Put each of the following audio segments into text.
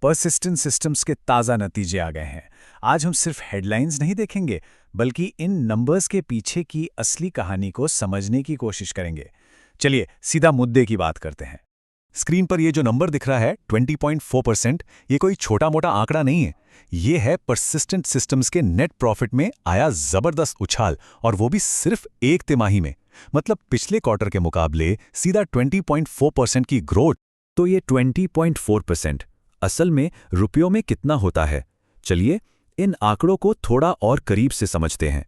Persistent systems के ताज़ा नतीजे आ गए हैं। आज हम सिर्फ हेडलाइंस नहीं देखेंगे, बल्कि इन नंबर्स के पीछे की असली कहानी को समझने की कोशिश करेंगे। चलिए सीधा मुद्दे की बात करते हैं। स्क्रीन पर ये जो नंबर दिख रहा है 20.4%, ये कोई छोटा मोटा आंकड़ा नहीं है। ये है परसिस्टेंट सिस्टम्स के नेट प्रॉफिट में आया जबरदस्त उछाल, और वो भी सिर्फ एक तिमाही में। मतलब पिछले क्वार्टर के मुकाबले सीधा 20.4% की ग्रोथ। तो ये 20.4% असल में रुपयों में कितना होता है? चलिए इन आंकड़ों को थोड़ा और करीब से समझते हैं।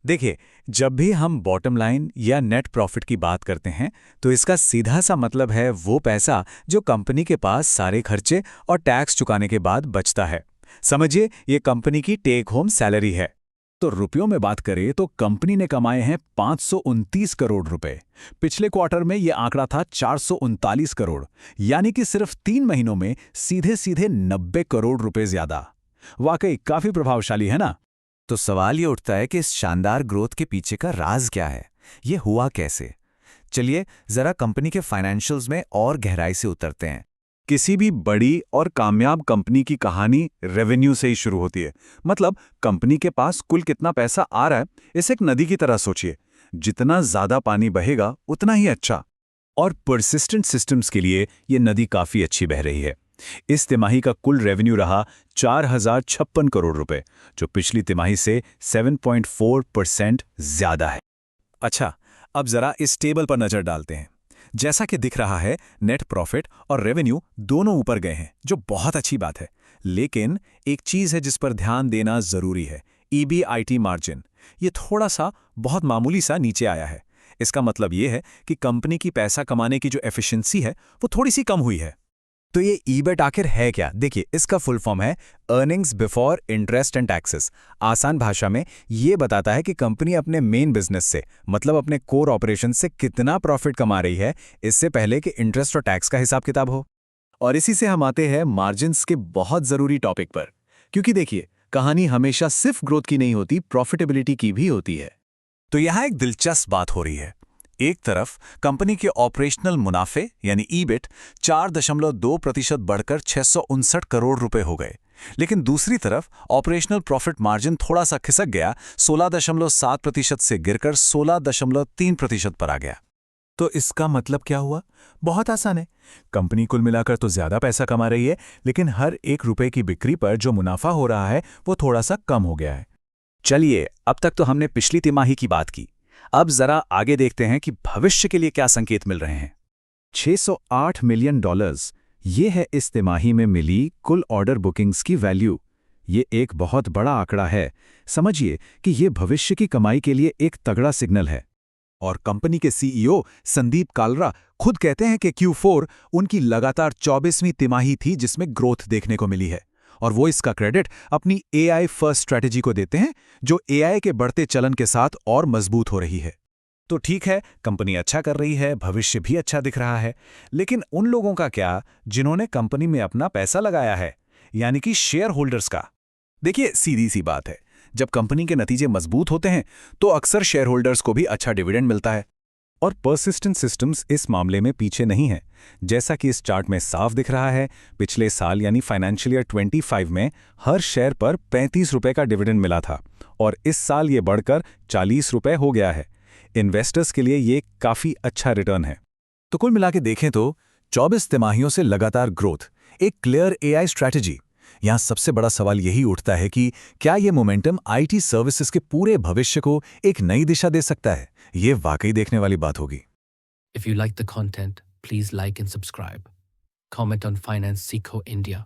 देखिए, जब भी हम बॉटम लाइन या नेट प्रॉफिट की बात करते हैं, तो इसका सीधा सा मतलब है वो पैसा जो कंपनी के पास सारे खर्चे और टैक्स चुकाने के बाद बचता है। समझिए, ये कंपनी की टेक होम सैलरी है। तो रुपयों में बात करें तो कंपनी ने कमाए हैं 529 करोड़ रुपए। पिछले क्वार्टर में यह आंकड़ा था 439 करोड़, यानी कि सिर्फ 3 महीनों में सीधे सीधे 90 करोड़ रुपए ज्यादा। वाकई काफी प्रभावशाली है ना? तो सवाल ये उठता है कि इस शानदार ग्रोथ के पीछे का राज क्या है? ये हुआ कैसे? चलिए जरा कंपनी के फाइनेंशियल्स में और गहराई से उतरते हैं। किसी भी बड़ी और कामयाब कंपनी की कहानी रेवेन्यू से ही शुरू होती है। मतलब कंपनी के पास कुल कितना पैसा आ रहा है, इसे एक नदी की तरह सोचिए। जितना ज्यादा पानी बहेगा उतना ही अच्छा। और परसिस्टेंट सिस्टम्स के लिए ये नदी काफी अच्छी बह रही है। इस तिमाही का कुल रेवेन्यू रहा 4056 करोड़ रुपए, जो पिछली तिमाही से 7.4% ज्यादा है। अच्छा, अब जरा इस टेबल पर नजर डालते हैं। जैसा कि दिख रहा है, नेट प्रॉफिट और रेवेन्यू दोनों ऊपर गए हैं, जो बहुत अच्छी बात है। लेकिन एक चीज है जिस पर ध्यान देना जरूरी है, EBIT मार्जिन। ये थोड़ा सा, बहुत मामूली सा नीचे आया है। इसका मतलब ये है कि कंपनी की पैसा कमाने की जो एफिशिएंसी है, वो थोड़ी सी कम हुई है। तो ये ईबिट आखिर है क्या? देखिए, इसका फुल फॉर्म है earnings before interest and taxes. आसान भाषा में ये बताता है कि कंपनी अपने मेन बिजनेस से, मतलब अपने कोर ऑपरेशन से कितना प्रॉफिट कमा रही है, इससे पहले कि इंटरेस्ट और टैक्स का हिसाब किताब हो। और इसी से हम आते हैं मार्जिन्स के बहुत जरूरी टॉपिक पर। क्योंकि देखिए, कहानी हमेशा सिर्फ ग्रोथ की नहीं होती, प्रॉफिटेबिलिटी की भी होती है। तो यहाँ एक दिलचस्प बात हो रही है। एक तरफ कंपनी के ऑपरेशनल मुनाफे यानी EBIT 4.2% बढ़कर 659 करोड़ रुपए हो गए। लेकिन दूसरी तरफ ऑपरेशनल प्रॉफिट मार्जिन थोड़ा सा खिसक गया, 16.7% से गिरकर 16.3% पर आ गया। तो इसका मतलब क्या हुआ? बहुत आसान है। कंपनी कुल मिलाकर तो ज्यादा पैसा कमा रही है, लेकिन हर 1 रुपए की बिक्री पर जो मुनाफा हो रहा है वो थोड़ा सा कम हो गया है। चलिए, अब तक तो हमने पिछली तिमाही की बात की। अब जरा आगे देखते हैं कि भविष्य के लिए क्या संकेत मिल रहे हैं। $608 मिलियन, ये है इस तिमाही में मिली कुल ऑर्डर बुकिंग्स की वैल्यू। ये एक बहुत बड़ा आंकड़ा है। समझिए कि ये भविष्य की कमाई के लिए एक तगड़ा सिग्नल है। और कंपनी के CEO संदीप कालरा खुद कहते हैं कि Q4 उनकी लगातार 24वीं तिमाही थी जिसमें ग्रोथ देखने को मिली है। और वो इसका क्रेडिट अपनी AI फर्स्ट स्ट्रैटेजी को देते हैं, जो AI के बढ़ते चलन के साथ और मजबूत हो रही है। तो ठीक है, कंपनी अच्छा कर रही है, भविष्य भी अच्छा दिख रहा है। लेकिन उन लोगों का क्या जिन्होंने कंपनी में अपना पैसा लगाया है, यानी कि शेयर होल्डर्स का? देखिए, सीधी सी बात है, जब कंपनी के नतीजे मजबूत होते हैं तो अक्सर शेयर होल्डर्स को भी अच्छा डिविडेंड मिलता है। और परसिस्टेंट सिस्टम्स इस मामले में पीछे नहीं है। जैसा कि इस चार्ट में साफ दिख रहा है, पिछले साल यानी फाइनेंशियल ईयर 25 में हर शेयर पर 35 रुपए का डिविडेंड मिला था, और इस साल ये बढ़कर 40 रुपए हो गया है। इन्वेस्टर्स के लिए ये काफी अच्छा रिटर्न है। तो कुल मिला के देखें तो 24 तिमाहियों से लगातार ग्रोथ, एक क्लियर AI स्ट्रैटेजी। यहां सबसे बड़ा सवाल यही उठता है कि क्या ये मोमेंटम IT सर्विसेज के पूरे भविष्य को एक नई दिशा दे सकता है? ये वाकई देखने वाली बात होगी। If you like the content, please like and subscribe. Comment on Finance Seco India.